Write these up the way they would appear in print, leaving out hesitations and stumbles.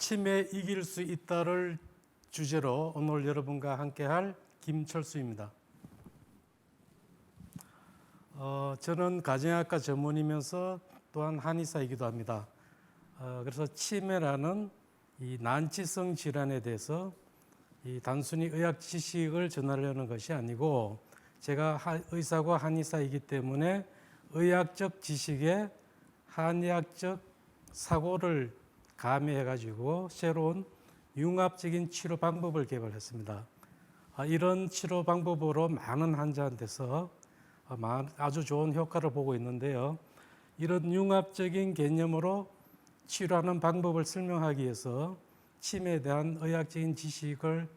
치매 이길 수 있다를 주제로 오늘 여러분과 함께할 김철수입니다. 저는 가정의학과 전문이면서 또한 한의사이기도 합니다. 그래서 치매라는 이 난치성 질환에 대해서 이 단순히 의학 지식을 전하려는 것이 아니고, 제가 의사고 한의사이기 때문에 의학적 지식에 한의학적 사고를 가미해가지고 새로운 융합적인 치료 방법을 개발했습니다. 이런 치료 방법으로 많은 환자한테서 아주 좋은 효과를 보고 있는데요. 이런 융합적인 개념으로 치료하는 방법을 설명하기 위해서 치매에 대한 의학적인 지식을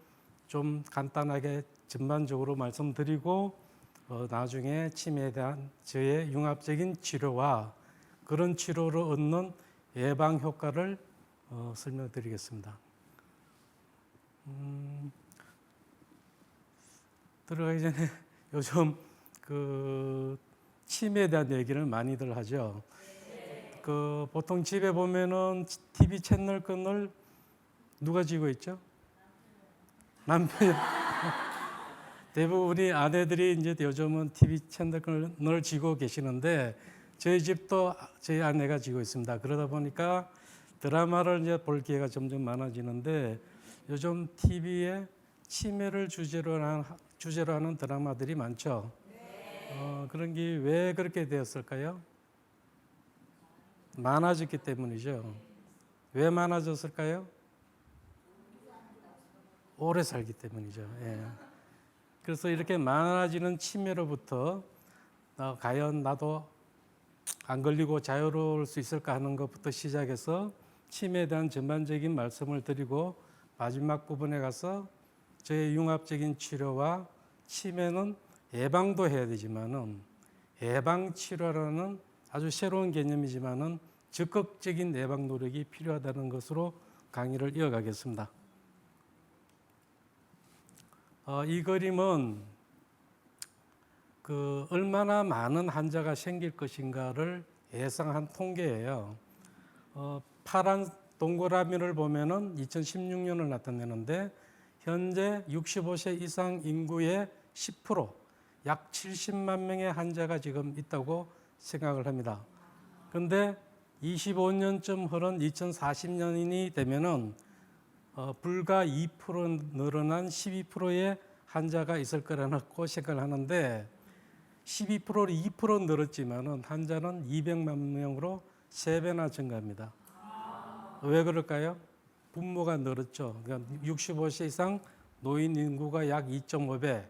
좀 간단하게 전반적으로 말씀드리고, 나중에 치매에 대한 저의 융합적인 치료와 그런 치료로 얻는 예방 효과를 설명드리겠습니다. 들어가기 전에 요즘 치매에 대한 얘기를 많이들 하죠. 보통 집에 보면은 TV 채널권을 누가 쥐고 있죠? 남편이. 대부분이 아내들이 이제 요즘은 TV 채널권을 쥐고 계시는데, 저희 집도 저희 아내가 쥐고 있습니다. 그러다 보니까 드라마를 이제 볼 기회가 점점 많아지는데, 요즘 TV에 치매를 주제로 하는 드라마들이 많죠. 그런 게 왜 그렇게 되었을까요? 많아졌기 때문이죠. 왜 많아졌을까요? 오래 살기 때문이죠. 예. 그래서 이렇게 많아지는 치매로부터 과연 나도 안 걸리고 자유로울 수 있을까 하는 것부터 시작해서 치매에 대한 전반적인 말씀을 드리고, 마지막 부분에 가서 저의 융합적인 치료와 치매는 예방도 해야 되지만은 예방치료라는 아주 새로운 개념이지만은 적극적인 예방 노력이 필요하다는 것으로 강의를 이어가겠습니다. 이 그림은 얼마나 많은 환자가 생길 것인가를 예상한 통계예요. 파란 동그라미를 보면은 2016년을 나타내는데, 현재 65세 이상 인구의 10%, 약 70만 명의 환자가 지금 있다고 생각을 합니다. 그런데 25년쯤 흐른 2040년이 되면은 불과 2% 늘어난 12%의 환자가 있을 거라고 생각을 하는데, 12%로 2% 늘었지만은 환자는 200만 명으로 3배나 증가합니다. 왜 그럴까요? 분모가 늘었죠. 그러니까 65세 이상 노인 인구가 약 2.5배,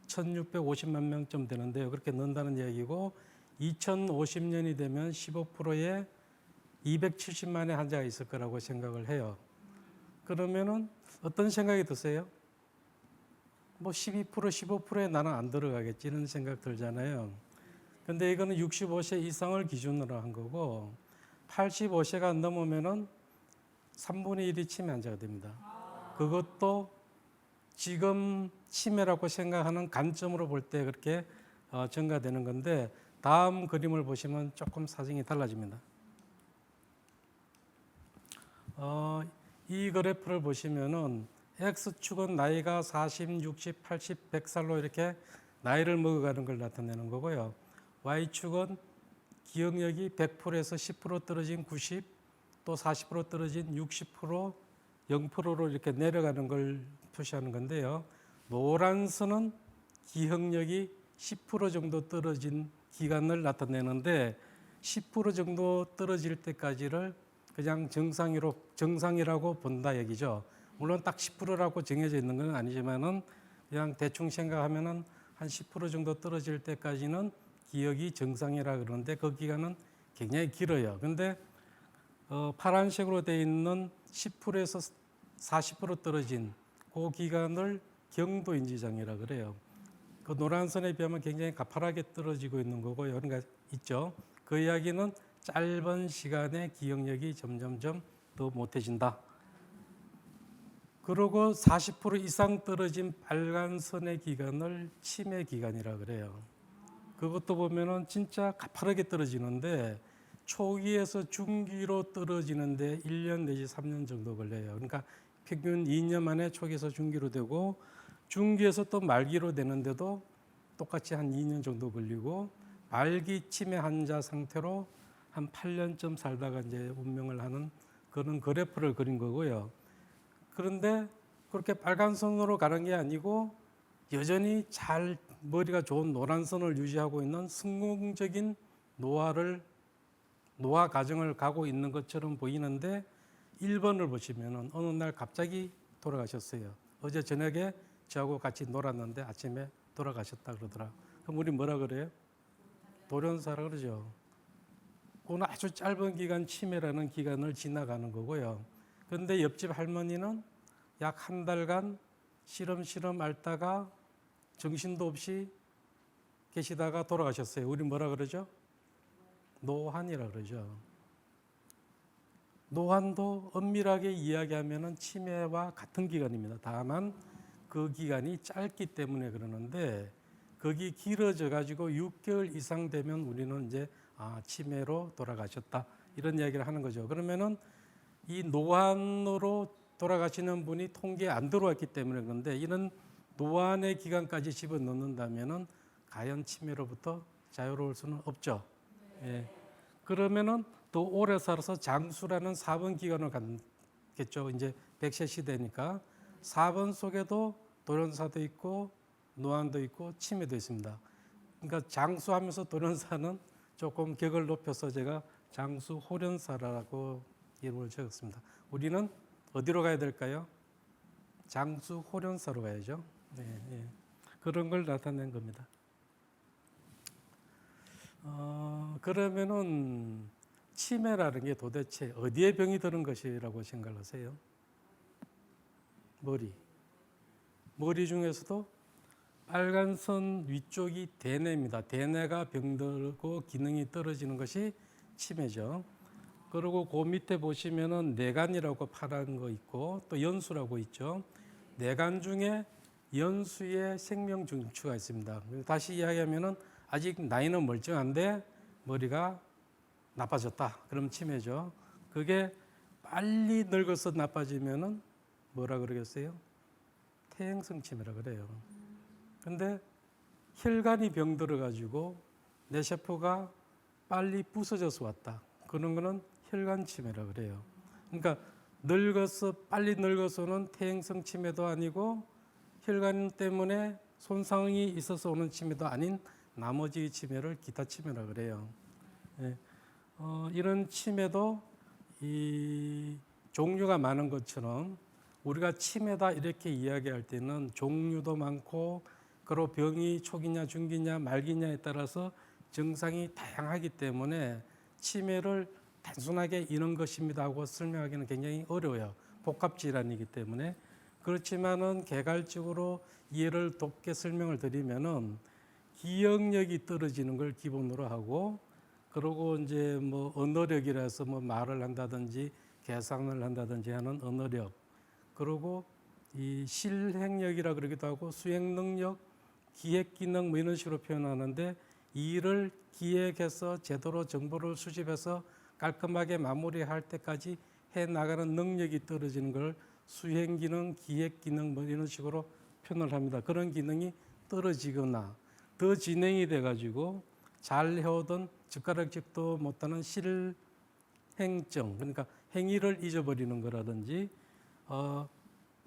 1650만 명쯤 되는데요. 그렇게 는다는 이야기고, 2050년이 되면 15%의 270만의 환자가 있을 거라고 생각을 해요. 그러면은 어떤 생각이 드세요? 12%, 15%에 나는 안 들어가겠지 이런 생각 들잖아요. 근데 이거는 65세 이상을 기준으로 한 거고, 85세가 넘으면은 3분의 1이 치매 환자가 됩니다. 그것도 지금 치매라고 생각하는 관점으로 볼 때 그렇게 증가되는 건데, 다음 그림을 보시면 조금 사정이 달라집니다. 이 그래프를 보시면은 X축은 나이가 40, 60, 80, 100살로 이렇게 나이를 먹어가는 걸 나타내는 거고요. Y축은 기억력이 100%에서 10% 떨어진 90, 또 40% 떨어진 60%, 0%로 이렇게 내려가는 걸 표시하는 건데요. 노란 선은 기억력이 10% 정도 떨어진 기간을 나타내는데, 10% 정도 떨어질 때까지를 그냥 정상이라고 본다 얘기죠. 물론 딱 10%라고 정해져 있는 건 아니지만은 그냥 대충 생각하면은 한 10% 정도 떨어질 때까지는 기억이 정상이라 그러는데, 그 기간은 굉장히 길어요. 근데 파란색으로 되어 있는 10%에서 40% 떨어진 그 기간을 경도인지장애라 그래요. 그 노란 선에 비하면 굉장히 가파르게 떨어지고 있는 거고요. 그러니까 있죠. 그 이야기는 짧은 시간에 기억력이 점점점 더 못해진다. 그리고 40% 이상 떨어진 빨간 선의 기간을 치매 기간이라 그래요. 그것도 보면은 진짜 가파르게 떨어지는데, 초기에서 중기로 떨어지는데 1년 내지 3년 정도 걸려요. 그러니까 평균 2년 만에 초기에서 중기로 되고 중기에서 또 말기로 되는데도 똑같이 한 2년 정도 걸리고 말기 치매 환자 상태로 한 8년쯤 살다가 이제 운명을 하는 그런 그래프를 그린 거고요. 그런데 그렇게 빨간 선으로 가는 게 아니고 여전히 잘 머리가 좋은 노란 선을 유지하고 있는 성공적인 노화 과정을 가고 있는 것처럼 보이는데 1번을 보시면은 어느 날 갑자기 돌아가셨어요. 어제 저녁에 저하고 같이 놀았는데 아침에 돌아가셨다 그러더라. 그럼 우리 뭐라 그래요? 돌연사라 그러죠. 그건 아주 짧은 기간 치매라는 기간을 지나가는 거고요. 그런데 옆집 할머니는 약 한 달간 시름시름 앓다가 정신도 없이 계시다가 돌아가셨어요. 우리 뭐라 그러죠? 노환이라 그러죠. 노환도 엄밀하게 이야기하면 치매와 같은 기간입니다. 다만 그 기간이 짧기 때문에 그러는데 거기 길어져 가지고 6개월 이상 되면 우리는 이제 치매로 돌아가셨다 이런 이야기를 하는 거죠. 그러면은 이 노환으로 돌아가시는 분이 통계에 안 들어왔기 때문에 그런데 이런 노환의 기간까지 집어넣는다면은 과연 치매로부터 자유로울 수는 없죠. 예. 그러면은 더 오래 살아서 장수라는 4번 기간을 갖겠죠. 이제 100세 시대니까 4번 속에도 돌연사도 있고 노환도 있고 치매도 있습니다. 그러니까 장수하면서 돌연사는 조금 격을 높여서 제가 장수호련사라고 이름을 적었습니다. 우리는 어디로 가야 될까요? 장수호련사로 가야죠. 네, 네. 그런 걸 나타낸 겁니다. 그러면은 치매라는 게 도대체 어디에 병이 드는 것이라고 생각하세요? 머리 중에서도 빨간 선 위쪽이 대뇌입니다. 대뇌가 병들고 기능이 떨어지는 것이 치매죠. 그리고 그 밑에 보시면은 뇌간이라고 파란 거 있고 또 연수라고 있죠. 뇌간 중에 연수에 생명 중추가 있습니다. 다시 이야기하면은 아직 나이는 멀쩡한데 머리가 나빠졌다. 그럼 치매죠. 그게 빨리 늙어서 나빠지면은 뭐라 그러겠어요? 퇴행성 치매라 그래요. 근데 혈관이 병들어 가지고 뇌세포가 빨리 부서져서 왔다. 그런 거는 혈관 치매라 그래요. 그러니까 빨리 늙어서는 퇴행성 치매도 아니고 혈관 때문에 손상이 있어서 오는 치매도 아닌 나머지 치매를 기타 치매라 그래요. 예. 이런 치매도 이 종류가 많은 것처럼 우리가 치매다 이렇게 이야기할 때는 종류도 많고 그리고 병이 초기냐 중기냐 말기냐에 따라서 증상이 다양하기 때문에 치매를 단순하게 이런 것입니다 하고 설명하기는 굉장히 어려워요. 복합 질환이기 때문에. 그렇지만은 개괄적으로 이해를 돕게 설명을 드리면은 기억력이 떨어지는 걸 기본으로 하고 그리고 이제 뭐 언어력이라서 뭐 말을 한다든지 계산을 한다든지 하는 언어력 그리고 이 실행력이라 그러기도 하고 수행 능력, 기획 기능 뭐 이런 식으로 표현하는데 일을 기획해서 제대로 정보를 수집해서 깔끔하게 마무리할 때까지 해 나가는 능력이 떨어지는 걸 수행 기능, 기획 기능 뭐 이런 식으로 표현을 합니다. 그런 기능이 떨어지거나 더 진행이 돼 가지고 잘 해오던 젓가락질도 못하는 실행증 그러니까 행위를 잊어버리는 거라든지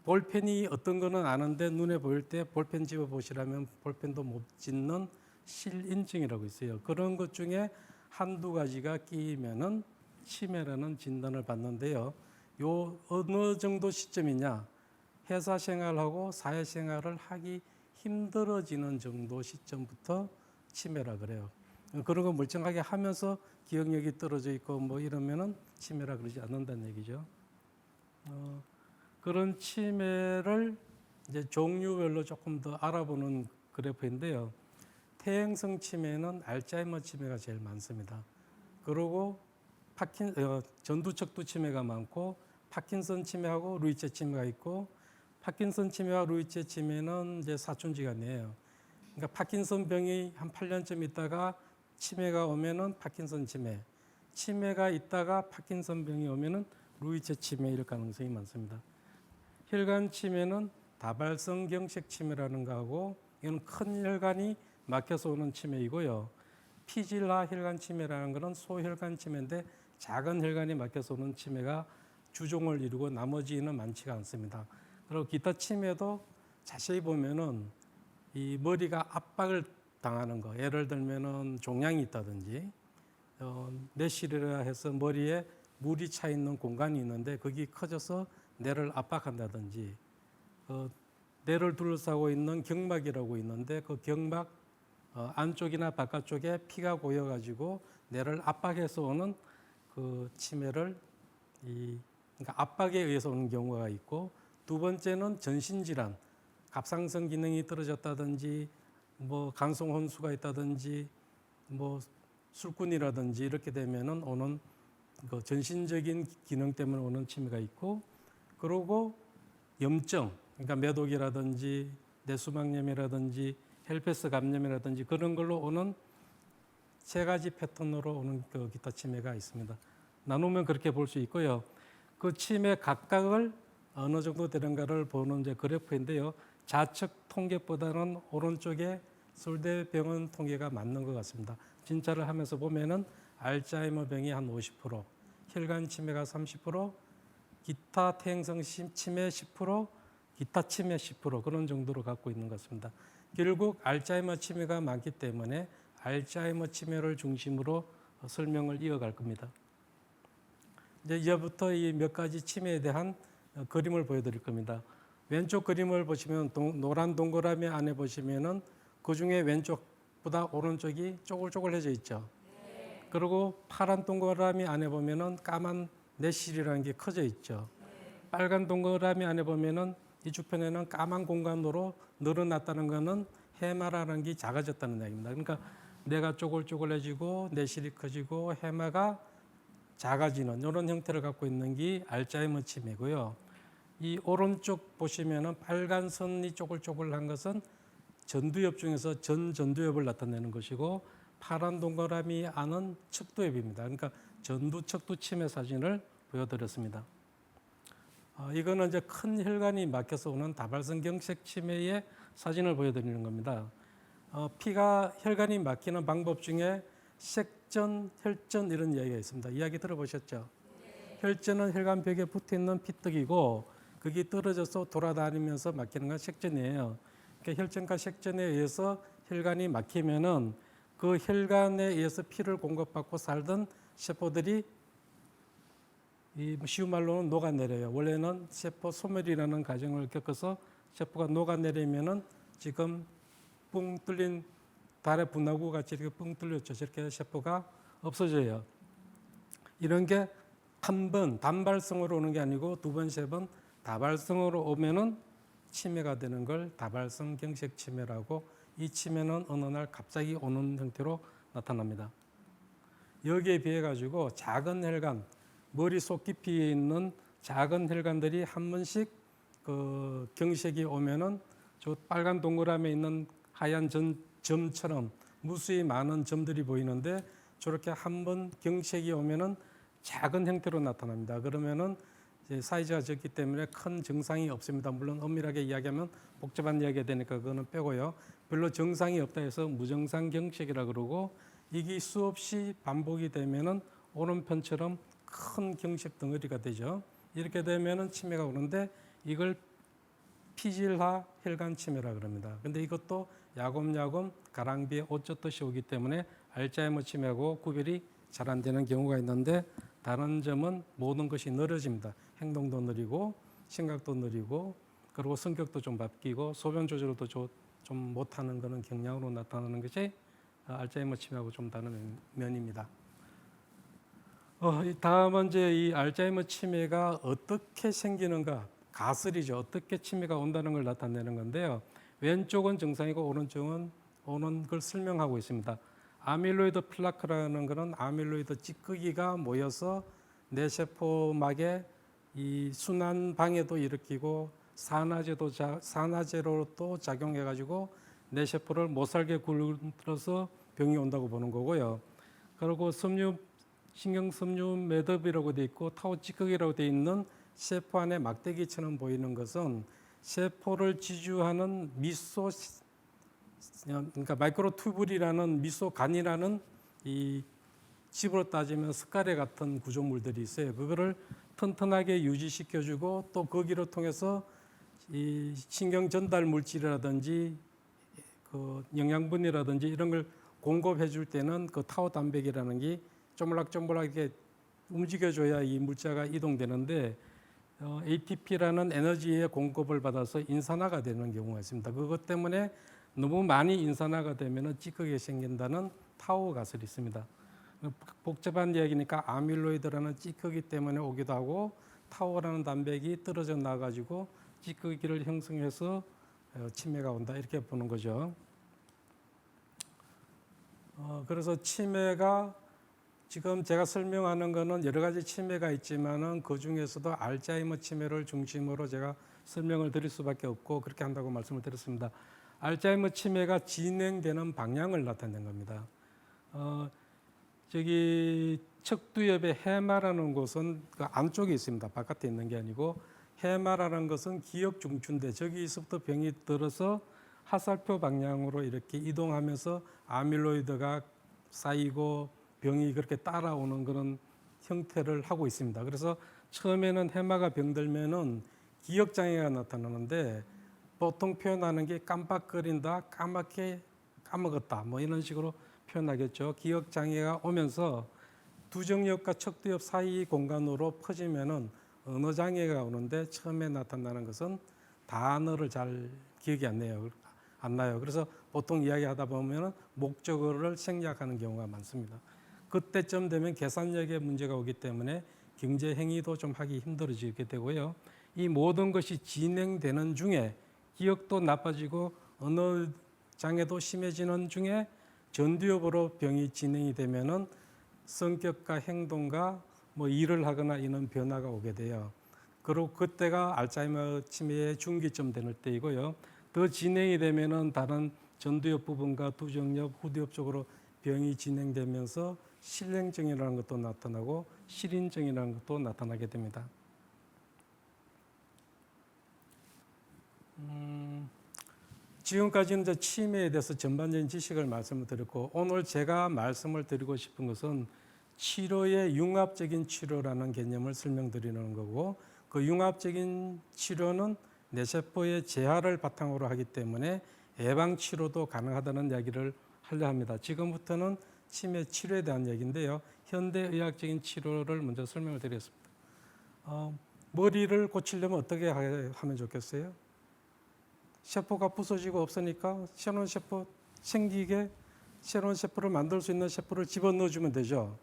볼펜이 어떤 거는 아는데 눈에 보일 때 볼펜 집어 보시라면 볼펜도 못 짚는 실인증이라고 있어요. 그런 것 중에 한두 가지가 끼면은 치매라는 진단을 받는데요. 요 어느 정도 시점이냐? 회사 생활하고 사회 생활을 하기 힘들어지는 정도 시점부터 치매라 그래요. 그런 거 멀쩡하게 하면서 기억력이 떨어져 있고 뭐 이러면은 치매라 그러지 않는다는 얘기죠. 그런 치매를 이제 종류별로 조금 더 알아보는 그래프인데요. 퇴행성 치매는 알츠하이머 치매가 제일 많습니다. 그리고 전두척두 치매가 많고 파킨슨 치매하고 루이체 치매가 있고 파킨슨 치매와 루이체 치매는 이제 사촌지간이에요. 그러니까 파킨슨 병이 한 8년쯤 있다가 치매가 오면은 파킨슨 치매, 치매가 있다가 파킨슨 병이 오면은 루이체 치매일 가능성이 많습니다. 혈관 치매는 다발성 경색 치매라는 거하고 이건 큰 혈관이 막혀서 오는 치매이고요. 피질화 혈관 치매라는 것은 소혈관 치매인데 작은 혈관이 막혀서 오는 치매가 주종을 이루고 나머지는 많지가 않습니다. 그리고 기타 치매도 자세히 보면은 이 머리가 압박을 당하는 거, 예를 들면은 종양이 있다든지 뇌실이라 해서 머리에 물이 차 있는 공간이 있는데 거기 커져서 뇌를 압박한다든지 뇌를 둘러싸고 있는 경막이라고 있는데 그 경막 안쪽이나 바깥쪽에 피가 고여가지고 뇌를 압박해서 오는 그 치매를 그러니까 압박에 의해서 오는 경우가 있고, 두 번째는 전신질환, 갑상선 기능이 떨어졌다든지 뭐 간성 혼수가 있다든지 뭐 술꾼이라든지 이렇게 되면은 오는 그 전신적인 기능 때문에 오는 치매가 있고, 그리고 염증, 그러니까 매독이라든지 뇌수막염이라든지 헬페스 감염이라든지 그런 걸로 오는 세 가지 패턴으로 오는 그 기타 치매가 있습니다. 나누면 그렇게 볼 수 있고요. 그 치매 각각을 어느 정도 되는가를 보는 이제 그래프인데요. 좌측 통계보다는 오른쪽에 서울대병원 통계가 맞는 것 같습니다. 진찰을 하면서 보면은 알츠하이머 병이 한 50%, 혈관 치매가 30%, 기타 퇴행성 치매 10%, 기타 치매 10% 그런 정도로 갖고 있는 것 같습니다. 결국 알츠하이머 치매가 많기 때문에 알츠하이머 치매를 중심으로 설명을 이어갈 겁니다. 이제부터 이 몇 가지 치매에 대한 그림을 보여드릴 겁니다. 왼쪽 그림을 보시면 노란 동그라미 안에 보시면은 그 중에 왼쪽보다 오른쪽이 쪼글쪼글해져 있죠. 네. 그리고 파란 동그라미 안에 보면은 까만 뇌실이라는 게 커져 있죠. 네. 빨간 동그라미 안에 보면은 이쪽편에는 까만 공간으로 늘어났다는 것은 해마라는 게 작아졌다는 얘기입니다. 그러니까 뇌가 쪼글쪼글해지고 뇌실이 커지고 해마가 작아지는 이런 형태를 갖고 있는 게 알츠하이머 치매고요. 이 오른쪽 보시면은 빨간 선이 쪼글쪼글한 것은 전두엽 중에서 전전두엽을 나타내는 것이고, 파란 동그라미 안은 척두엽입니다. 그러니까 전두 척두 치매 사진을 보여드렸습니다. 이거는 이제 큰 혈관이 막혀서 오는 다발성 경색 치매의 사진을 보여드리는 겁니다. 피가 혈관이 막히는 방법 중에 색전, 혈전 이런 이야기가 있습니다. 이야기 들어보셨죠? 네. 혈전은 혈관벽에 붙어있는 피떡이고 그게 떨어져서 돌아다니면서 막히는 건 색전이에요. 그러니까 혈전과 색전에 의해서 혈관이 막히면은 그 혈관에 의해서 피를 공급받고 살던 세포들이 쉬운 말로는 녹아내려요. 원래는 세포 소멸이라는 과정을 겪어서 세포가 녹아내리면은 지금 뻥 뚫린 달의 분화구 같이 이렇게 뻥 뚫렸죠. 저렇게 세포가 없어져요. 이런 게 한 번 단발성으로 오는 게 아니고 두 번, 세 번 다발성으로 오면은 치매가 되는 걸 다발성 경색 치매라고, 이 치매는 어느 날 갑자기 오는 형태로 나타납니다. 여기에 비해 가지고 작은 혈관, 머릿속 깊이에 있는 작은 혈관들이 한 번씩 그 경색이 오면은 저 빨간 동그라미에 있는 하얀 점처럼 무수히 많은 점들이 보이는데, 저렇게 한 번 경색이 오면은 작은 형태로 나타납니다. 그러면은 사이즈가 적기 때문에 큰 증상이 없습니다. 물론 엄밀하게 이야기하면 복잡한 이야기가 되니까 그거는 빼고요. 별로 증상이 없다 해서 무증상 경색이라 그러고, 이게 수없이 반복이 되면은 오른편처럼 큰 경색 덩어리가 되죠. 이렇게 되면은 치매가 오는데 이걸 피질화 혈관 치매라 그럽니다. 근데 이것도 야금야금 가랑비에 옷 젖듯이 오기 때문에 알츠하이머 치매하고 구별이 잘 안 되는 경우가 있는데, 다른 점은 모든 것이 느려집니다. 행동도 느리고 생각도 느리고 그리고 성격도 좀 바뀌고 소변 조절도 좀 못하는 것은 경량으로 나타나는 것이 알츠하이머 치매하고 좀 다른 면입니다. 다음은 이제 이 알츠하이머 치매가 어떻게 생기는가, 가설이죠. 어떻게 치매가 온다는 걸 나타내는 건데요. 왼쪽은 정상이고 오른쪽은 오는 걸 설명하고 있습니다. 아밀로이드 플라크라는 것은 아밀로이드 찌꺼기가 모여서 뇌세포막에 이 순환 방해도 일으키고 산화제로 또 작용해가지고 뇌세포를 못 살게 굴러서 병이 온다고 보는 거고요. 그리고 섬유 신경섬유 매듭이라고 돼 있고 타우 찌꺼기라고 돼 있는 세포 안에 막대기처럼 보이는 것은 세포를 지주하는 미소, 그러니까 마이크로투뷸이라는 미소간이라는 이 집으로 따지면 스카레 같은 구조물들이 있어요. 그거를 튼튼하게 유지시켜주고 또 거기를 통해서 이 신경 전달 물질이라든지 그 영양분이라든지 이런 걸 공급해 줄 때는 그 타우 단백이라는 게 쪼물락쪼물락 이렇게 움직여줘야 이 물자가 이동되는데 ATP라는 에너지의 공급을 받아서 인산화가 되는 경우가 있습니다. 그것 때문에 너무 많이 인산화가 되면 찌꺼기가 생긴다는 타우 가설이 있습니다. 복잡한 이야기니까 아밀로이드라는 찌꺼기 때문에 오기도 하고 타우라는 단백이 떨어져 나가지고 찌꺼기를 형성해서 치매가 온다 이렇게 보는 거죠. 그래서 치매가 지금 제가 설명하는 거는 여러 가지 치매가 있지만은 그 중에서도 알츠하이머 치매를 중심으로 제가 설명을 드릴 수밖에 없고 그렇게 한다고 말씀을 드렸습니다. 알츠하이머 치매가 진행되는 방향을 나타낸 겁니다. 저기 척두엽의 해마라는 곳은 그 안쪽에 있습니다. 바깥에 있는 게 아니고 해마라는 것은 기억 중추인데 저기서부터 병이 들어서 하살표 방향으로 이렇게 이동하면서 아밀로이드가 쌓이고 병이 그렇게 따라오는 그런 형태를 하고 있습니다. 그래서 처음에는 해마가 병들면은 기억 장애가 나타나는데 보통 표현하는 게 깜빡거린다, 까맣게 까먹었다, 뭐 이런 식으로 표현하겠죠. 기억 장애가 오면서 두정엽과 척두엽 사이 공간으로 퍼지면은 언어 장애가 오는데 처음에 나타나는 것은 단어를 잘 기억이 안 나요. 그래서 보통 이야기하다 보면은 목적어를 생략하는 경우가 많습니다. 그때쯤 되면 계산력에 문제가 오기 때문에 경제 행위도 좀 하기 힘들어지게 되고요. 이 모든 것이 진행되는 중에 기억도 나빠지고 언어 장애도 심해지는 중에 전두엽으로 병이 진행이 되면은 성격과 행동과 뭐 일을 하거나 이런 변화가 오게 돼요. 그리고 그때가 알츠하이머 치매의 중기점 되는 때이고요. 더 진행이 되면은 다른 전두엽 부분과 두정엽, 후두엽 쪽으로 병이 진행되면서 실행증이라는 것도 나타나고 실인증이라는 것도 나타나게 됩니다. 지금까지는 이제 치매에 대해서 전반적인 지식을 말씀을 드렸고 오늘 제가 말씀을 드리고 싶은 것은 치료의 융합적인 치료라는 개념을 설명드리는 거고 그 융합적인 치료는 뇌세포의 재활을 바탕으로 하기 때문에 예방 치료도 가능하다는 이야기를 하려 합니다. 지금부터는 치매 치료에 대한 얘기인데요. 현대의학적인 치료를 먼저 설명을 드리겠습니다. 머리를 고치려면 어떻게 하면 좋겠어요? 세포가 부서지고 없으니까 새로운 세포 생기게 새로운 세포를 만들 수 있는 세포를 집어넣어주면 되죠.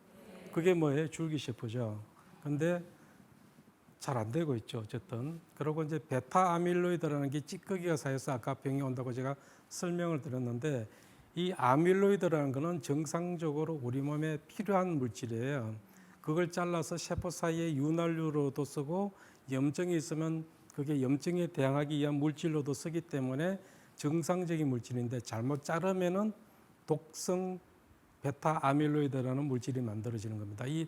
그게 뭐예요? 줄기세포죠. 근데 잘 안 되고 있죠. 어쨌든. 그리고 이제 베타 아밀로이드라는 게 찌꺼기가 쌓여서 아까 병이 온다고 제가 설명을 드렸는데 이 아밀로이드라는 거는 정상적으로 우리 몸에 필요한 물질이에요. 그걸 잘라서 세포 사이에 윤활유로도 쓰고 염증이 있으면 그게 염증에 대항하기 위한 물질로도 쓰기 때문에 정상적인 물질인데 잘못 자르면은 독성 베타 아밀로이드라는 물질이 만들어지는 겁니다. 이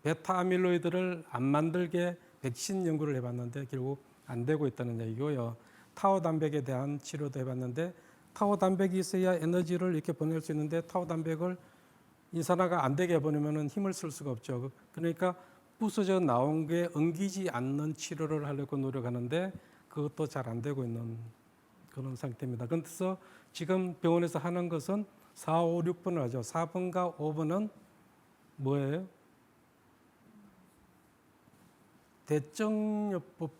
베타 아밀로이드를 안 만들게 백신 연구를 해봤는데 결국 안 되고 있다는 얘기고요. 타우 단백에 대한 치료도 해봤는데 타우 단백이 있어야 에너지를 이렇게 보낼 수 있는데 타우 단백을 인산화가 안 되게 해보려면 힘을 쓸 수가 없죠. 그러니까 부서져 나온 게 엉기지 않는 치료를 하려고 노력하는데 그것도 잘 안 되고 있는 그런 상태입니다. 그래서 지금 병원에서 하는 것은 4, 5, 6번을 하죠. 4번과 5번은 뭐예요? 대증요법,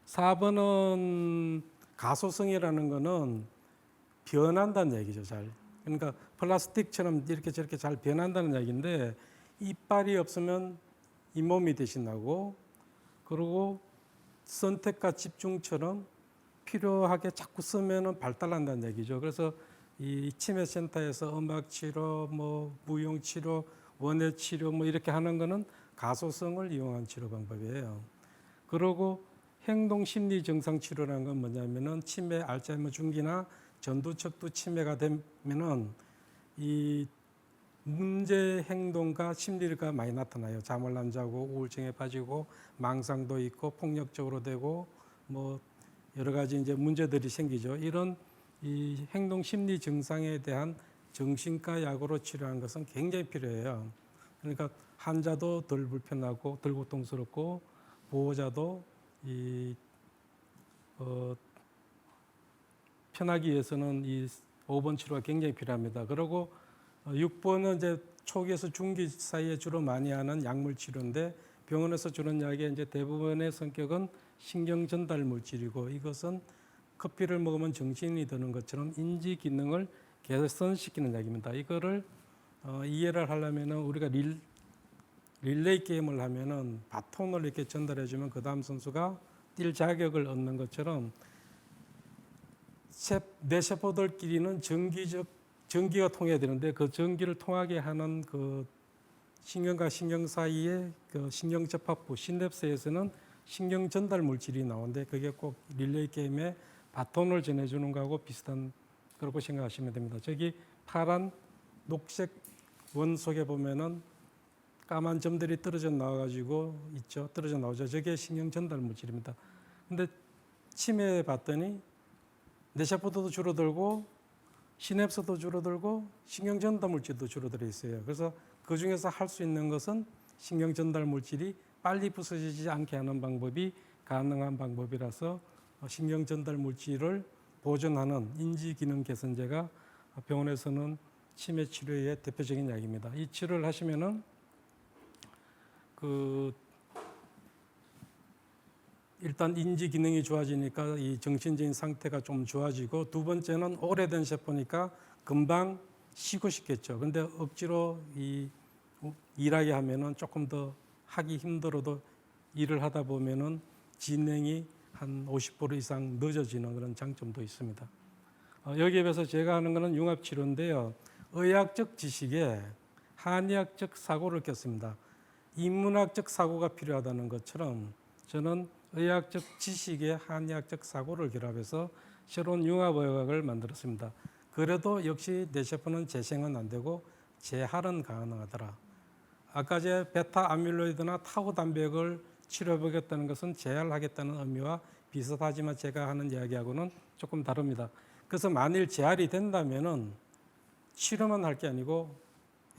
4번은 가소성이라는 거는 변한다는 얘기죠, 잘. 그러니까 플라스틱처럼 이렇게 저렇게 잘 변한다는 얘기인데 이빨이 없으면 잇몸이 대신하고 그리고 선택과 집중처럼 필요하게 자꾸 쓰면은 발달한다는 얘기죠. 그래서 이 치매센터에서 음악 치료, 뭐 무용 치료, 원예 치료 뭐 이렇게 하는 거는 가소성을 이용한 치료 방법이에요. 그리고 행동 심리 증상 치료라는 건 뭐냐면은 치매, 알츠하이머 중기나 전두척두 치매가 되면은 이 문제 행동과 심리가 많이 나타나요. 잠을 안 자고 우울증에 빠지고 망상도 있고 폭력적으로 되고 뭐 여러 가지 이제 문제들이 생기죠. 이런 이 행동 심리 증상에 대한 정신과 약으로 치료하는 것은 굉장히 필요해요. 그러니까 환자도 덜 불편하고 덜 고통스럽고 보호자도 이 편하기 위해서는 이 5번 치료가 굉장히 필요합니다. 그리고 6번은 이제 초기에서 중기 사이에 주로 많이 하는 약물 치료인데 병원에서 주는 약의 이제 대부분의 성격은 신경 전달 물질이고 이것은 커피를 먹으면 정신이 드는 것처럼 인지 기능을 개선시키는 약입니다. 이거를 이해를 하려면은 우리가 릴레이 게임을 하면은 바톤을 이렇게 전달해 주면 그 다음 선수가 뛸 자격을 얻는 것처럼 뇌세포들끼리는 전기가 통해야 되는데 그 전기를 통하게 하는 그 신경과 신경 사이의 그 신경 접합부 시냅스에서는 신경 전달 물질이 나오는데 그게 꼭 릴레이 게임의 바톤을 전해주는 거하고 비슷한 그렇게 생각하시면 됩니다. 저기 파란 녹색 원 속에 보면은 까만 점들이 떨어져 나와가지고 있죠. 떨어져 나오죠. 저게 신경 전달 물질입니다. 근데 치매에 봤더니 뇌세포도 줄어들고 시냅스도 줄어들고 신경 전달 물질도 줄어들어 있어요. 그래서 그 중에서 할 수 있는 것은 신경 전달 물질이 빨리 부서지지 않게 하는 방법이 가능한 방법이라서 신경 전달 물질을 보존하는 인지 기능 개선제가 병원에서는 치매 치료의 대표적인 약입니다. 이 치료를 하시면은 일단 인지 기능이 좋아지니까 이 정신적인 상태가 좀 좋아지고 두 번째는 오래된 세포니까 금방 쉬고 싶겠죠. 근데 억지로 일하게 하면은 조금 더 하기 힘들어도 일을 하다 보면은 진행이 한 50% 이상 늦어지는 그런 장점도 있습니다. 여기에 비해서 제가 하는 것은 융합치료인데요. 의학적 지식에 한의학적 사고를 꼈습니다. 인문학적 사고가 필요하다는 것처럼 저는 의학적 지식에 한의학적 사고를 결합해서 새로운 융합의학을 만들었습니다. 그래도 역시 뇌세포는 재생은 안 되고 재활은 가능하더라. 아까 제 베타 아밀로이드나 타우 단백을 치료해보겠다는 것은 재활하겠다는 의미와 비슷하지만 제가 하는 이야기하고는 조금 다릅니다. 그래서 만일 재활이 된다면은 치료만 할 게 아니고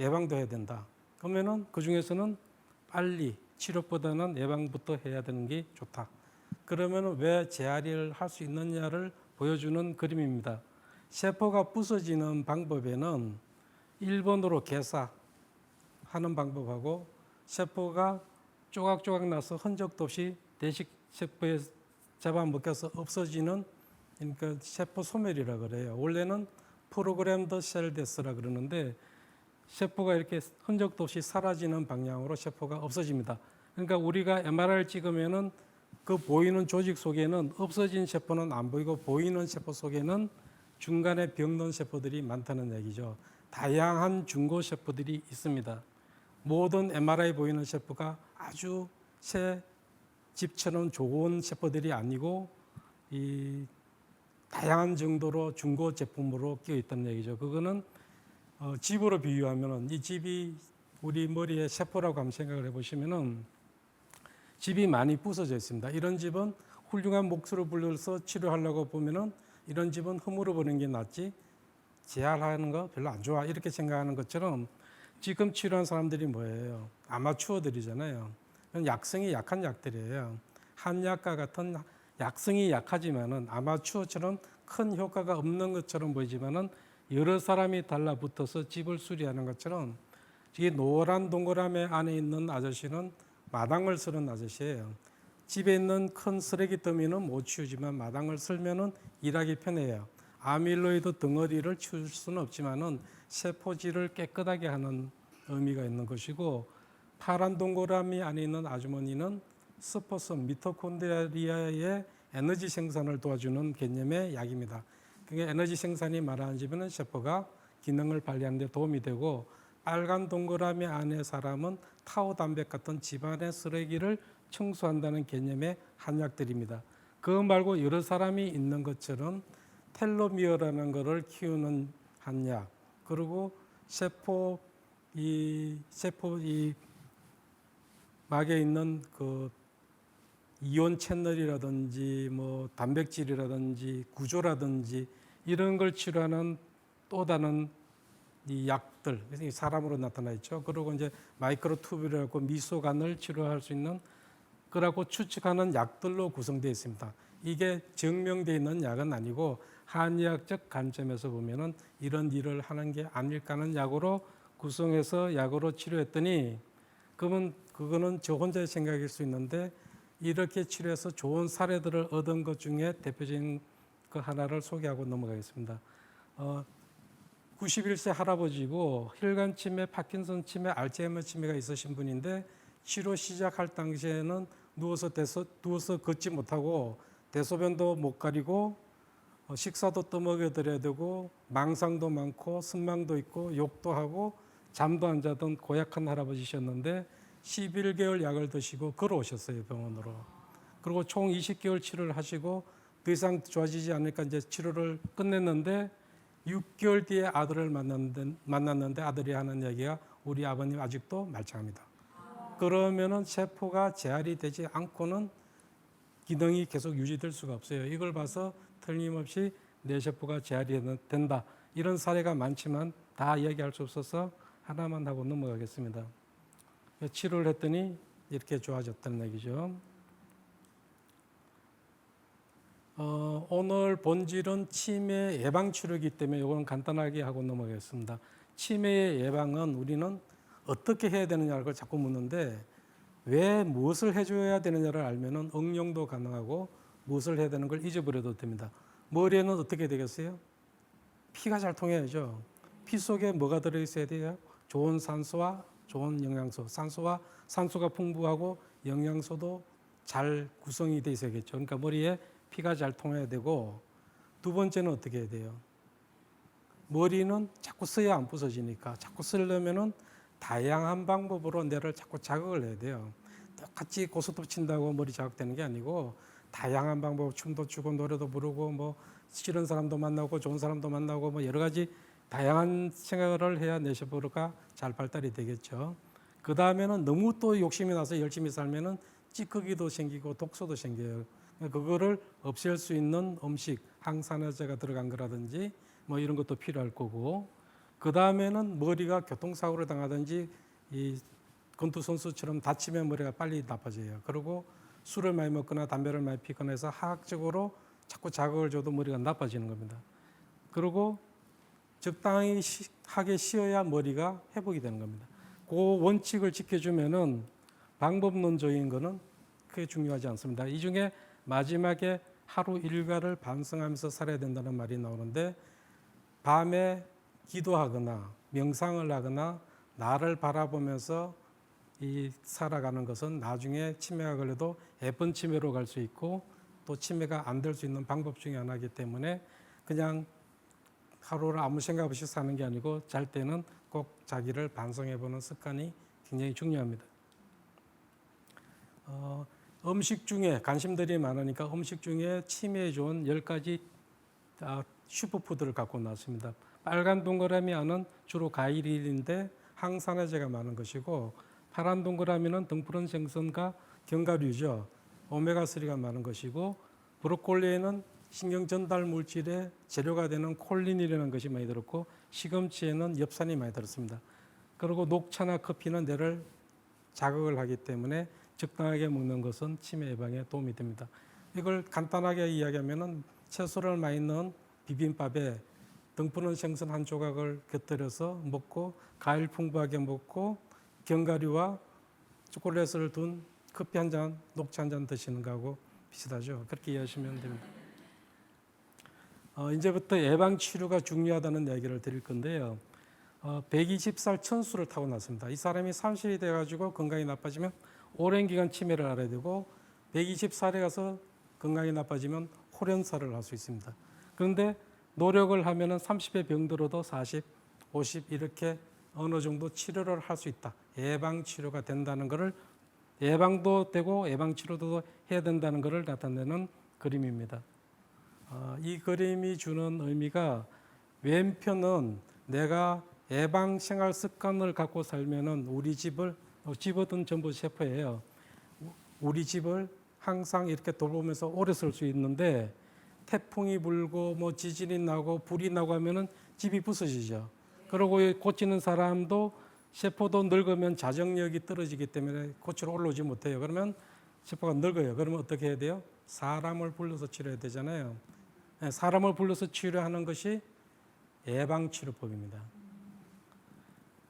예방도 해야 된다. 그러면은 그 중에서는 빨리 치료보다는 예방부터 해야 되는 게 좋다. 그러면 왜 재활을 할 수 있느냐를 보여주는 그림입니다. 세포가 부서지는 방법에는 1번으로 개사하는 방법하고 세포가 조각조각 나서 흔적도 없이 대식 세포에 잡아먹혀서 없어지는 그러니까 세포 소멸이라 그래요. 원래는 프로그램드 셀 데스라 그러는데 세포가 이렇게 흔적도 없이 사라지는 방향으로 세포가 없어집니다. 그러니까 우리가 MRI를 찍으면은 그 보이는 조직 속에는 없어진 세포는 안 보이고 보이는 세포 속에는 중간에 병든 세포들이 많다는 얘기죠. 다양한 중고 세포들이 있습니다. 모든 MRI 보이는 세포가 아주 새 집처럼 좋은 세포들이 아니고 이 다양한 정도로 중고 제품으로 끼어 있다는 얘기죠. 그거는 집으로 비유하면은 이 집이 우리 머리에 세포라고 한번 생각을 해보시면은 집이 많이 부서져 있습니다. 이런 집은 훌륭한 목수를 불러서 치료하려고 보면은 이런 집은 허물어 버리는 게 낫지 재활하는 거 별로 안 좋아 이렇게 생각하는 것처럼 지금 치료한 사람들이 뭐예요? 아마추어들이잖아요. 약성이 약한 약들이에요. 한약과 같은 약성이 약하지만은 아마추어처럼 큰 효과가 없는 것처럼 보이지만은 여러 사람이 달라붙어서 집을 수리하는 것처럼 이 노란 동그라미 안에 있는 아저씨는 마당을 쓰는 아저씨예요. 집에 있는 큰 쓰레기 더미는 못 치우지만 마당을 쓸면은 일하기 편해요. 아밀로이드 덩어리를 치울 수는 없지만은 세포질을 깨끗하게 하는 의미가 있는 것이고 파란 동그라미 안에 있는 아주머니는 스포스 미토콘드리아의 에너지 생산을 도와주는 개념의 약입니다. 그게 에너지 생산이 많아지면 세포가 기능을 발휘하는 데 도움이 되고 빨간 동그라미 안에 사람은 타우 단백 같은 집안의 쓰레기를 청소한다는 개념의 한약들입니다. 그거 말고 여러 사람이 있는 것처럼 텔로미어라는 것을 키우는 한약 그리고 세포 이 세포 이 막에 있는 그 이온 채널이라든지 뭐 단백질이라든지 구조라든지 이런 걸 치료하는 또 다른 이 약들, 사람으로 나타나 있죠. 그리고 이제 마이크로투뷸라고 미소간을 치료할 수 있는 그라고 추측하는 약들로 구성되어 있습니다. 이게 증명되어 있는 약은 아니고 한의학적 관점에서 보면은 이런 일을 하는 게 아닐까 하는 약으로 구성해서 약으로 치료했더니 그러면 그거는 저 혼자의 생각일 수 있는데 이렇게 치료해서 좋은 사례들을 얻은 것 중에 대표적인 그 하나를 소개하고 넘어가겠습니다. 91세 할아버지고 혈관 치매, 파킨슨 치매, 알츠하이머 치매가 있으신 분인데 치료 시작할 당시에는 누워서 걷지 못하고 대소변도 못 가리고 식사도 떠먹여 드려야 되고 망상도 많고 선망도 있고 욕도 하고 잠도 안 자던 고약한 할아버지셨는데 11개월 약을 드시고 걸어오셨어요, 병원으로. 그리고 총 20개월 치료를 하시고 더 이상 좋아지지 않으니까 이제 치료를 끝냈는데 6개월 뒤에 아들을 만났는데 아들이 하는 얘기가 우리 아버님 아직도 말짱합니다. 그러면은 세포가 재활이 되지 않고는 기능이 계속 유지될 수가 없어요. 이걸 봐서 틀림없이 뇌세포가 재활이 된다. 이런 사례가 많지만 다 이야기할 수 없어서 하나만 하고 넘어가겠습니다. 치료를 했더니 이렇게 좋아졌다는 얘기죠. 오늘 본질은 치매 예방 치료이기 때문에 이건 간단하게 하고 넘어가겠습니다. 치매 예방은 우리는 어떻게 해야 되느냐를 자꾸 묻는데 왜 무엇을 해줘야 되느냐를 알면은 응용도 가능하고 무엇을 해야 되는 걸 잊어버려도 됩니다. 머리에는 어떻게 되겠어요? 피가 잘 통해야죠. 피 속에 뭐가 들어있어야 돼요? 좋은 산소와 좋은 영양소. 산소가 풍부하고 영양소도 잘 구성이 돼 있어야겠죠. 그러니까 머리에 피가 잘 통해야 되고 두 번째는 어떻게 해야 돼요? 머리는 자꾸 써야 안 부서지니까 자꾸 쓰려면은 다양한 방법으로 뇌를 자꾸 자극을 해야 돼요. 똑같이 고스톱 친다고 머리 자극되는 게 아니고 다양한 방법, 춤도 추고 노래도 부르고 뭐 싫은 사람도 만나고 좋은 사람도 만나고 뭐 여러 가지 다양한 생각을 해야 뇌세포가 잘 발달이 되겠죠. 그 다음에는 너무 또 욕심이 나서 열심히 살면은 찌꺼기도 생기고 독소도 생겨요. 그거를 없앨 수 있는 음식, 항산화제가 들어간 거라든지 뭐 이런 것도 필요할 거고, 그 다음에는 머리가 교통사고를 당하든지 이 권투 선수처럼 다치면 머리가 빨리 나빠져요. 그리고 술을 많이 먹거나 담배를 많이 피거나 해서 화학적으로 자꾸 자극을 줘도 머리가 나빠지는 겁니다. 그리고 적당히 하게 쉬어야 머리가 회복이 되는 겁니다. 그 원칙을 지켜주면은 방법론적인 거는 크게 중요하지 않습니다. 이 중에 마지막에 하루 일과를 반성하면서 살아야 된다는 말이 나오는데 밤에 기도하거나 명상을 하거나 나를 바라보면서 살아가는 것은 나중에 치매가 걸려도 예쁜 치매로 갈 수 있고 또 치매가 안 될 수 있는 방법 중에 하나이기 때문에 그냥 하루를 아무 생각 없이 사는 게 아니고 잘 때는 꼭 자기를 반성해보는 습관이 굉장히 중요합니다. 음식 중에 관심들이 많으니까 음식 중에 치매에 좋은 10가지 슈퍼푸드를 갖고 나왔습니다. 빨간 동그라미 안은 주로 과일인데 항산화제가 많은 것이고 파란 동그라미는 등푸른 생선과 견과류죠. 오메가3가 많은 것이고 브로콜리에는 신경 전달 물질의 재료가 되는 콜린이라는 것이 많이 들었고 시금치에는 엽산이 많이 들었습니다. 그리고 녹차나 커피는 뇌를 자극을 하기 때문에 적당하게 먹는 것은 치매 예방에 도움이 됩니다. 이걸 간단하게 이야기하면은 채소를 많이 넣은 비빔밥에 등푸른 생선 한 조각을 곁들여서 먹고 과일 풍부하게 먹고 견과류와 초콜릿을 둔 커피 한 잔, 녹차 한 잔 드시는 거하고 비슷하죠. 그렇게 이해하시면 됩니다. 이제부터 예방 치료가 중요하다는 이야기를 드릴 건데요. 120살 천수를 타고났습니다. 이 사람이 30이 돼가지고 건강이 나빠지면 오랜 기간 치매를 앓아야 되고 120살에 가서 건강이 나빠지면 홀연사를 할 수 있습니다. 그런데 노력을 하면은 30에 병들어도 40, 50 이렇게 어느 정도 치료를 할 수 있다. 예방 치료가 된다는 것을 예방도 되고 예방 치료도 해야 된다는 것을 나타내는 그림입니다. 이 그림이 주는 의미가 왼편은 내가 예방 생활 습관을 갖고 살면은 우리 집을 집어든 전부 셰프예요. 우리 집을 항상 이렇게 돌보면서 오래 쓸 수 있는데 태풍이 불고 뭐 지진이 나고 불이 나고 하면은 집이 부서지죠. 그리고 고치는 사람도 셰프도 늙으면 자정력이 떨어지기 때문에 고치러 올라오지 못해요. 그러면 셰프가 늙어요. 그러면 어떻게 해야 돼요? 사람을 불러서 치료해야 되잖아요. 사람을 불러서 치료하는 것이 예방치료법입니다.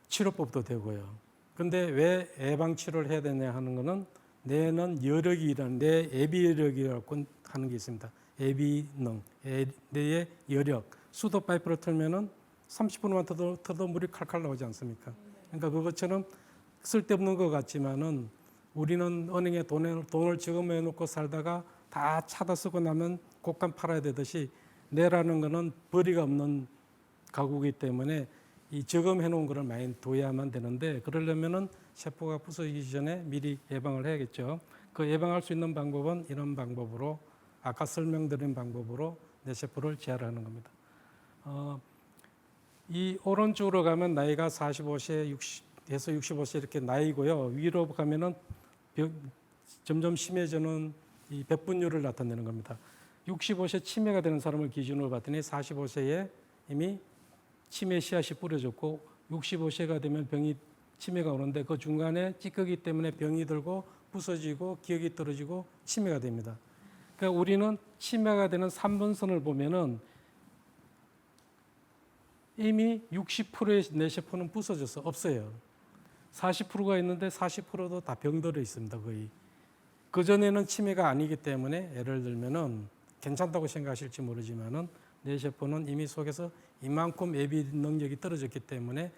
치료법도 되고요. 근데 왜 예방치료를 해야 되냐 하는 거는 뇌는 여력이라는 뇌 예비여력이라고 하는 게 있습니다. 예비능, 뇌의 여력. 수도 파이프를 틀면은 30분만 터도 물이 칼칼 나오지 않습니까? 그러니까 그것처럼 쓸데없는 것 같지만은 우리는 은행에 돈을 저금해 놓고 살다가 다 차다 쓰고 나면 곡간 팔아야 되듯이 뇌라는 거는 벌이가 없는 가구이기 때문에 이 저금해 놓은 거를 많이 둬야만 되는데 그러려면은 세포가 부서지기 전에 미리 예방을 해야겠죠. 그 예방할 수 있는 방법은 이런 방법으로 아까 설명드린 방법으로 뇌세포를 재활하는 겁니다. 이 오른쪽으로 가면 나이가 45세, 60에서 65세 이렇게 나이고요. 위로 가면은 점점 심해지는 이 백분율을 나타내는 겁니다. 65세 치매가 되는 사람을 기준으로 봤더니 45세에 이미 치매 씨앗이 뿌려졌고 65세가 되면 치매가 오는데 그 중간에 찌꺼기 때문에 병이 들고 부서지고 기억이 떨어지고 치매가 됩니다. 그러니까 우리는 치매가 되는 3번선을 보면은 이미 60%의 뇌세포는 부서져서 없어요. 40%가 있는데 40%도 다 병들어 있습니다. 거의. 그전에는 치매가 아니기 때문에 예를 들면은 괜찮다고 생각하실지 모르지만은 뇌세포는 이미 속에서 이만큼 예비 능력이 떨어졌기 때문에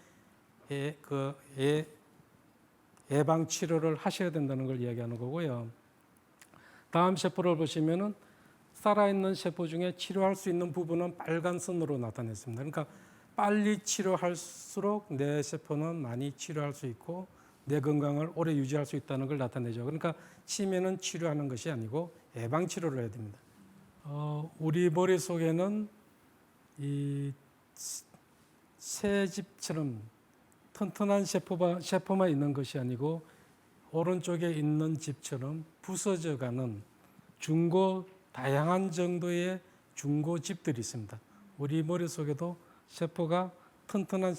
예방 치료를 하셔야 된다는 걸 이야기하는 거고요. 다음 세포를 보시면은 살아있는 세포 중에 치료할 수 있는 부분은 빨간 선으로 나타냈습니다. 그러니까 빨리 치료할수록 뇌 세포는 많이 치료할 수 있고 뇌 건강을 오래 유지할 수 있다는 걸 나타내죠. 그러니까 치매는 치료하는 것이 아니고 예방 치료를 해야 됩니다. 우리 머릿속에는 이 새집처럼 튼튼한 세포만 있는 것이 아니고 오른쪽에 있는 집처럼 부서져가는 다양한 정도의 중고집들이 있습니다. 우리 머릿속에도 세포가 튼튼한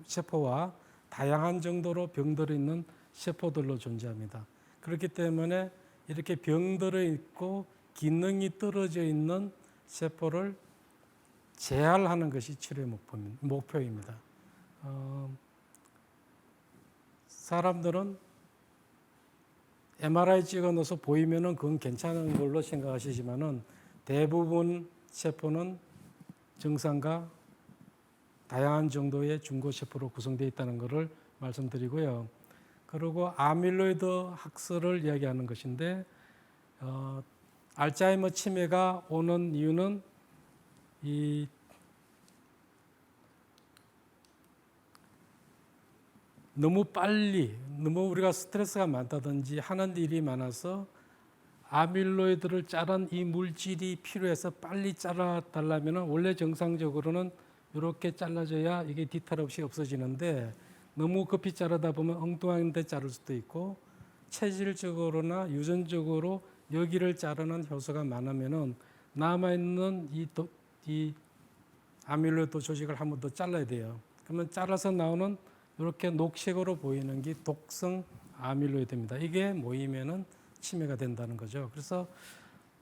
세포와 다양한 정도로 병들어 있는 세포들로 존재합니다. 그렇기 때문에 이렇게 병들어 있고 기능이 떨어져 있는 세포를 재활하는 것이 치료의 목표입니다. 사람들은 MRI 찍어 넣어서 보이면은 그건 괜찮은 걸로 생각하시지만은 대부분 세포는 정상과 다양한 정도의 중고세포로 구성되어 있다는 것을 말씀드리고요. 그리고 아밀로이드 학설을 이야기하는 것인데 알츠하이머 치매가 오는 이유는 너무 우리가 스트레스가 많다든지 하는 일이 많아서 아밀로이드를 자른 이 물질이 필요해서 빨리 잘라달라면 원래 정상적으로는 이렇게 잘라줘야 이게 뒤탈 없이 없어지는데 너무 급히 자르다 보면 엉뚱한 데 자를 수도 있고 체질적으로나 유전적으로 여기를 자르는 효소가 많으면은 남아있는 이 아밀로이드 조직을 한 번 더 잘라야 돼요. 그러면 잘라서 나오는 이렇게 녹색으로 보이는 게 독성 아밀로이드입니다. 이게 모이면은 치매가 된다는 거죠. 그래서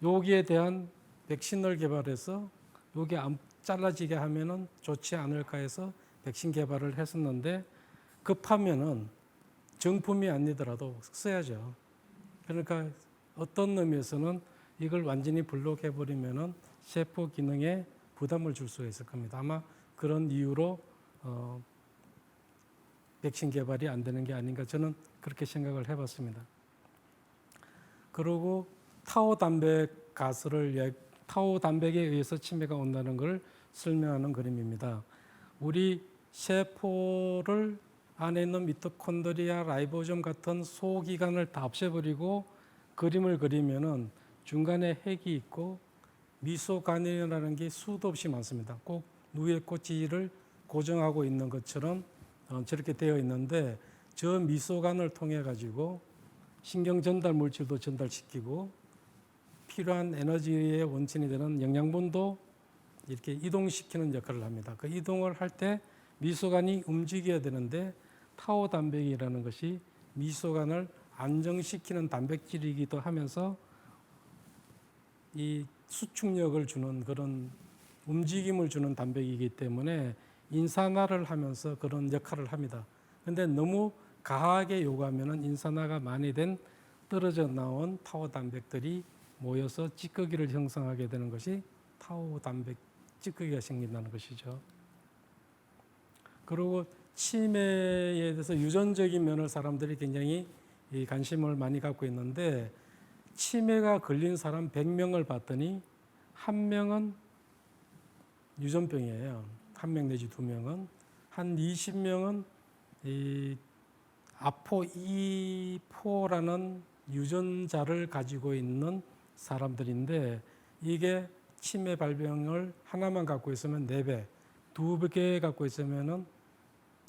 여기에 대한 백신을 개발해서 여기 안 잘라지게 하면은 좋지 않을까 해서 백신 개발을 했었는데 급하면은 정품이 아니더라도 써야죠. 그러니까 어떤 의미에서는 이걸 완전히 블록해 버리면은 세포 기능에 부담을 줄 수가 있을 겁니다. 아마 그런 이유로 백신 개발이 안 되는 게 아닌가 저는 그렇게 생각을 해봤습니다. 그리고 타오 담백에 의해서 치매가 온다는 걸 설명하는 그림입니다. 우리 세포를 안에 있는 미토콘드리아, 라이보솜 같은 소기관을 다 없애버리고 그림을 그리면은 중간에 핵이 있고 미소가닐이라는 게 수도 없이 많습니다. 꼭 누에 꽃지를 고정하고 있는 것처럼 저렇게 되어 있는데 저 미소관을 통해 가지고 신경 전달 물질도 전달시키고 필요한 에너지의 원천이 되는 영양분도 이렇게 이동시키는 역할을 합니다. 그 이동을 할 때 미소관이 움직여야 되는데 타오 단백이라는 것이 미소관을 안정시키는 단백질이기도 하면서 이 수축력을 주는 그런 움직임을 주는 단백이기 때문에 인산화를 하면서 그런 역할을 합니다. 그런데 너무 강하게 요구하면 인산화가 많이 된 떨어져 나온 타오 단백들이 모여서 찌꺼기를 형성하게 되는 것이 타오 단백 찌꺼기가 생긴다는 것이죠. 그리고 치매에 대해서 유전적인 면을 사람들이 굉장히 관심을 많이 갖고 있는데 치매가 걸린 사람 100명을 봤더니 한 명은 유전병이에요. 한 명 내지 두 명은. 한 20명은 이 아포E4라는 유전자를 가지고 있는 사람들인데 이게 치매 발병을 하나만 갖고 있으면 4배, 2개 갖고 있으면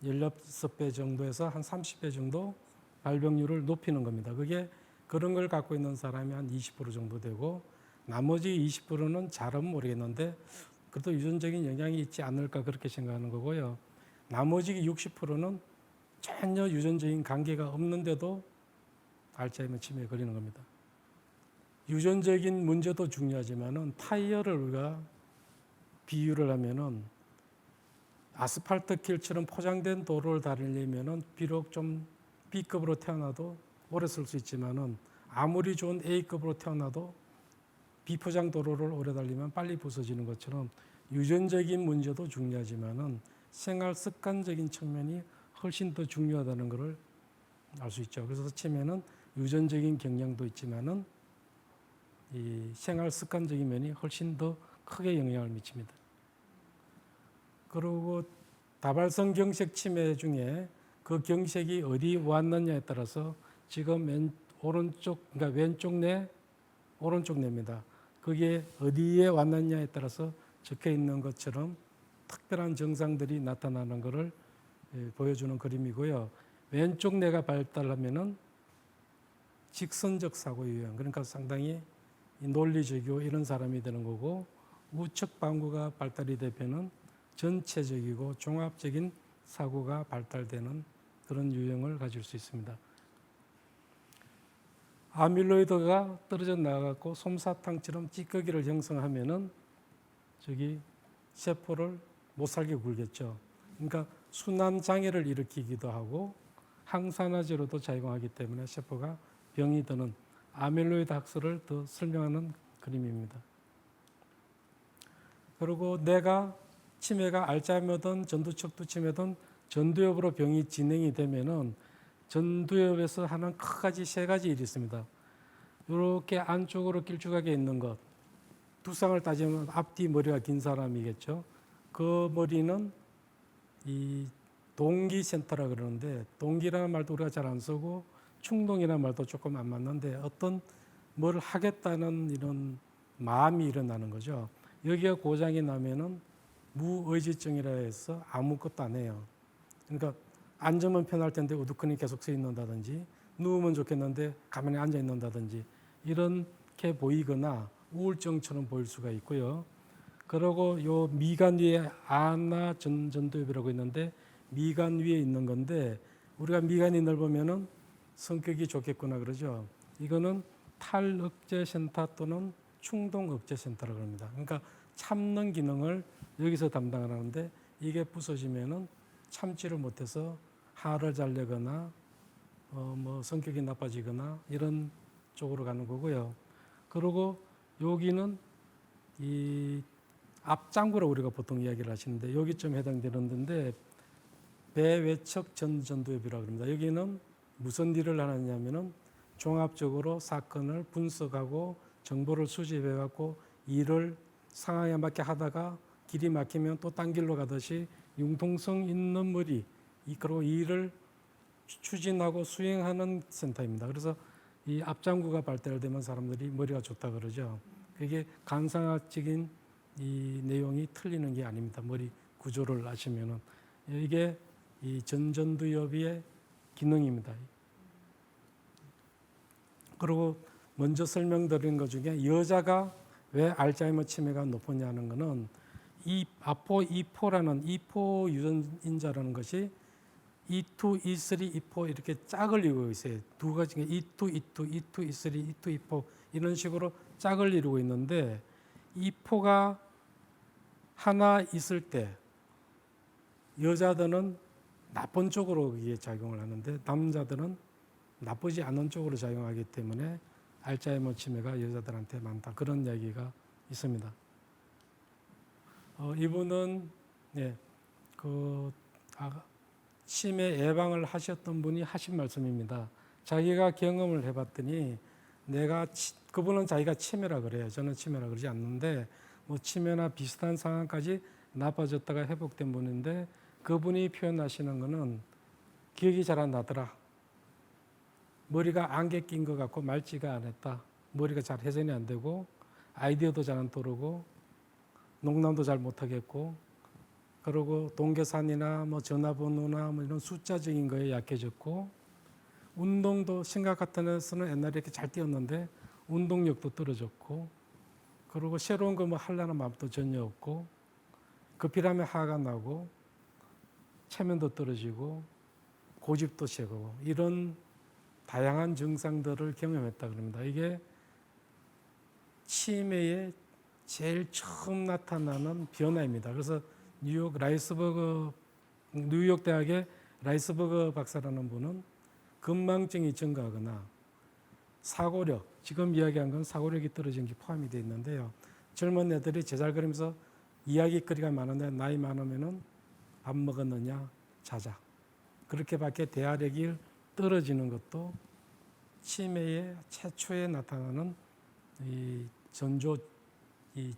16배 정도에서 한 30배 정도 발병률을 높이는 겁니다. 그게 그런 걸 갖고 있는 사람이 한 20% 정도 되고 나머지 20%는 잘은 모르겠는데 그래도 유전적인 영향이 있지 않을까 그렇게 생각하는 거고요. 나머지 60%는 전혀 유전적인 관계가 없는데도 알츠하이머 치매에 걸리는 겁니다. 유전적인 문제도 중요하지만은 타이어를 우리가 비유를 하면은 아스팔트 길처럼 포장된 도로를 달리려면은 비록 좀 B급으로 태어나도 오래 쓸 수 있지만은 아무리 좋은 A급으로 태어나도 비포장 도로를 오래 달리면 빨리 부서지는 것처럼 유전적인 문제도 중요하지만은 생활 습관적인 측면이 훨씬 더 중요하다는 것을 알 수 있죠. 그래서 치매는 유전적인 경향도 있지만은 이 생활 습관적인 면이 훨씬 더 크게 영향을 미칩니다. 그리고 다발성 경색 치매 중에 그 경색이 어디 왔느냐에 따라서 지금 그러니까 왼쪽 뇌, 오른쪽 뇌입니다. 그게 어디에 왔느냐에 따라서 적혀 있는 것처럼 특별한 증상들이 나타나는 것을 보여주는 그림이고요. 왼쪽 뇌가 발달하면은 직선적 사고 유형, 그러니까 상당히 논리적이고 이런 사람이 되는 거고, 우측 방구가 발달이 되면은 전체적이고 종합적인 사고가 발달되는 그런 유형을 가질 수 있습니다. 아밀로이드가 떨어져 나가고 솜사탕처럼 찌꺼기를 형성하면은 저기 세포를 못 살게 굴겠죠. 그러니까 순환 장애를 일으키기도 하고 항산화제로도 작용하기 때문에 세포가 병이 드는 아밀로이드 학설을 더 설명하는 그림입니다. 그리고 뇌가 치매가 알츠하이머든 전두척두 치매든 전두엽으로 병이 진행이 되면은 전두엽에서 하는 크가지 세 가지 일이 있습니다. 이렇게 안쪽으로 길쭉하게 있는 것, 두상을 따지면 앞뒤 머리가 긴 사람이겠죠. 그 머리는 이 동기센터라 그러는데, 동기라는 말도 우리가 잘 안 쓰고 충동이라는 말도 조금 안 맞는데 어떤 뭘 하겠다는 이런 마음이 일어나는 거죠. 여기가 고장이 나면은 무의지증이라 해서 아무것도 안 해요. 그러니까 앉으면 편할 텐데 우두커니 계속 서 있는다든지, 누우면 좋겠는데 가만히 앉아 있는다든지 이렇게 보이거나 우울증처럼 보일 수가 있고요. 그리고 요 미간 위에 아나 전두엽이라고 있는데 미간 위에 있는 건데, 우리가 미간이 넓으면은 성격이 좋겠구나 그러죠. 이거는 탈억제센터 또는 충동억제센터라고 합니다. 그러니까 참는 기능을 여기서 담당을 하는데 이게 부서지면은 참지를 못해서 화를 잘 내거나 뭐 성격이 나빠지거나 이런 쪽으로 가는 거고요. 그리고 여기는 이 앞장구라고 우리가 보통 이야기를 하시는데 여기쯤 해당되는 데인데 배외척 전두엽이라고 합니다. 여기는 무슨 일을 하느냐면은 종합적으로 사건을 분석하고 정보를 수집해 갖고 일을 상황에 맞게 하다가 길이 막히면 또 딴 길로 가듯이 융통성 있는 머리, 그리고 일을 추진하고 수행하는 센터입니다. 그래서 이 앞장구가 발달되면 사람들이 머리가 좋다 그러죠. 그게 간상학적인 이 내용이 틀리는 게 아닙니다. 머리 구조를 아시면은 이게 이 전전두엽의 기능입니다. 그리고 먼저 설명드린 것 중에 여자가 왜 알츠하이머 치매가 높으냐는 것은 이 아포2포라는 이포 유전인자라는 것이 E2, E3, E4 이렇게 짝을 이루고 있어요. 두 가지 E2, E2, E2, E3, E2, E4 이런 식으로 짝을 이루고 있는데 E4가 하나 있을 때 여자들은 나쁜 쪽으로 이게 작용을 하는데 남자들은 나쁘지 않은 쪽으로 작용하기 때문에 알츠하이머 치매가 여자들한테 많다. 그런 이야기가 있습니다. 이분은 치매 예방을 하셨던 분이 하신 말씀입니다. 자기가 경험을 해봤더니 그분은 자기가 치매라 그래요. 저는 치매라 그러지 않는데 뭐 치매나 비슷한 상황까지 나빠졌다가 회복된 분인데 그분이 표현하시는 거는 기억이 잘 안 나더라. 머리가 안개 낀 것 같고 맑지가 않았다. 머리가 잘 회전이 안 되고 아이디어도 잘 안 떠오르고 농담도 잘 못하겠고 그리고 동계산이나 뭐 전화번호나 뭐 이런 숫자적인 거에 약해졌고 운동도 생각 같은 데서는 옛날에 이렇게 잘 뛰었는데 운동력도 떨어졌고 그리고 새로운 거 뭐 하려는 마음도 전혀 없고 급히라면 화가 나고 체면도 떨어지고 고집도 세고 이런 다양한 증상들을 경험했다 그럽니다. 이게 치매의 제일 처음 나타나는 변화입니다. 그래서 뉴욕 대학의 라이스버거 박사라는 분은 건망증이 증가하거나 사고력, 지금 이야기한 건 사고력이 떨어진 게 포함이 되어 있는데요. 젊은 애들이 제잘거리면서 이야기거리가 많은데 나이 많으면은 밥 먹었느냐, 자자. 그렇게밖에 대화력이 떨어지는 것도 치매의 최초에 나타나는 이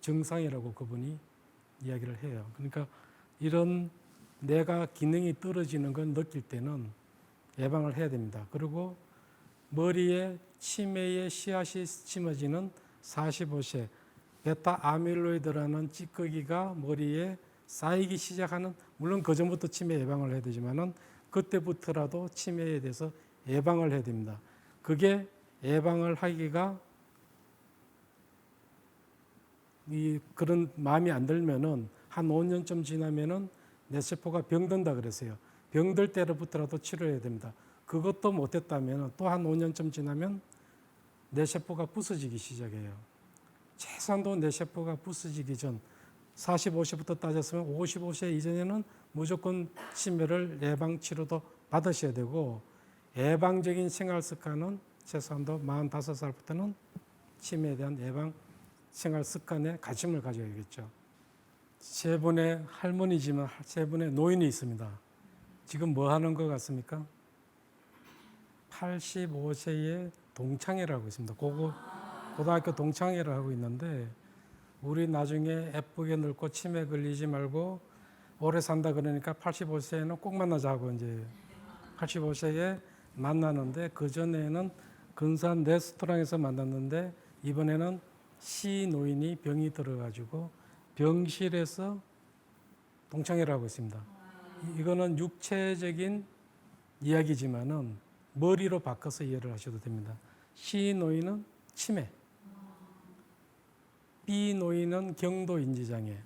증상이라고 그분이 이야기를 해요. 그러니까 이런 뇌가 기능이 떨어지는 걸 느낄 때는 예방을 해야 됩니다. 그리고 머리에 치매의 씨앗이 심어지는 45세 베타 아밀로이드라는 찌꺼기가 머리에 쌓이기 시작하는, 물론 그 전부터 치매 예방을 해야 되지만은 그때부터라도 치매에 대해서 예방을 해야 됩니다. 그게 예방을 하기가 그런 마음이 안 들면은 한 5년쯤 지나면은 뇌세포가 병든다 그랬어요. 병들 때로부터라도 치료해야 됩니다. 그것도 못했다면 또 한 5년쯤 지나면 뇌세포가 부서지기 시작해요. 최소한도 뇌세포가 부서지기 전 45세부터 따졌으면 55세 이전에는 무조건 치매를 예방 치료도 받으셔야 되고 예방적인 생활 습관은 최소한도 45살부터는 치매에 대한 예방 생활 습관에 관심을 가져야겠죠. 세 분의 할머니지만 세 분의 노인이 있습니다. 지금 뭐 하는 것 같습니까? 85세의 동창회라고 있습니다. 고등학교 동창회를 하고 있는데 우리 나중에 예쁘게 늙고 치매 걸리지 말고 오래 산다 그러니까 85세에는 꼭 만나자고 이제 85세에 만나는데 그전에는 근산 레스토랑에서 만났는데 이번에는 시 노인이 병이 들어가지고 병실에서 동창회를 하고 있습니다. 이거는 육체적인 이야기지만은 머리로 바꿔서 이해를 하셔도 됩니다. C 노인은 치매, B 노인은 경도 인지장애,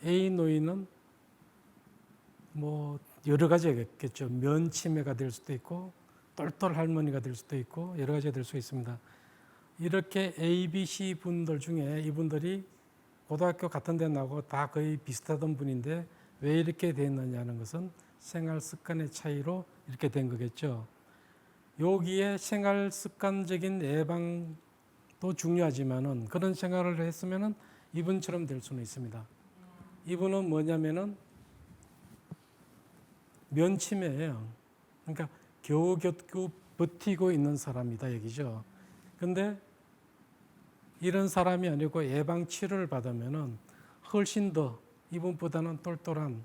A 노인은 뭐 여러 가지가 있겠죠. 면치매가 될 수도 있고 똘똘 할머니가 될 수도 있고 여러 가지가 될 수 있습니다. 이렇게 A, B, C 분들 중에 이분들이 고등학교 같은 데 나오고 다 거의 비슷하던 분인데 왜 이렇게 됐느냐는 것은 생활 습관의 차이로 이렇게 된 거겠죠. 여기에 생활 습관적인 예방도 중요하지만은 그런 생활을 했으면은 이분처럼 될 수는 있습니다. 이분은 뭐냐면은 면치매예요. 그러니까 겨우겨우 버티고 있는 사람이다 얘기죠. 근데 이런 사람이 아니고 예방 치료를 받으면은 훨씬 더 이분보다는 똘똘한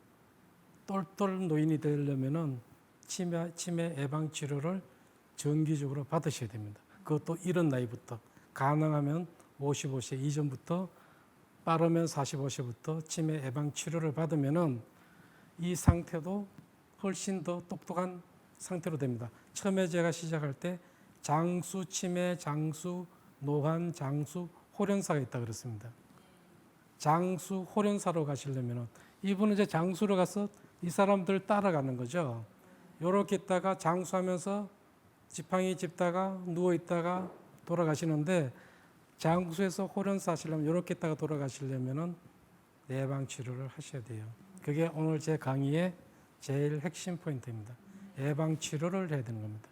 똘똘 노인이 되려면은 치매 예방 치료를 정기적으로 받으셔야 됩니다. 그것도 이런 나이부터 가능하면 55세 이전부터 빠르면 45세부터 치매 예방 치료를 받으면은 이 상태도 훨씬 더 똑똑한 상태로 됩니다. 처음에 제가 시작할 때 장수, 치매, 장수, 노환, 장수, 호련사가 있다 그랬습니다. 장수, 호련사로 가시려면 이분은 이제 장수로 가서 이 사람들 따라가는 거죠. 요렇게 있다가 장수하면서 지팡이 짚다가 누워 있다가 돌아가시는데 장수에서 호련사 하시려면 이렇게 있다가 돌아가시려면은 예방 치료를 하셔야 돼요. 그게 오늘 제 강의의 제일 핵심 포인트입니다. 예방 치료를 해야 되는 겁니다.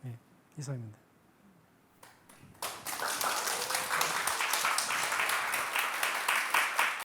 예, 이상입니다.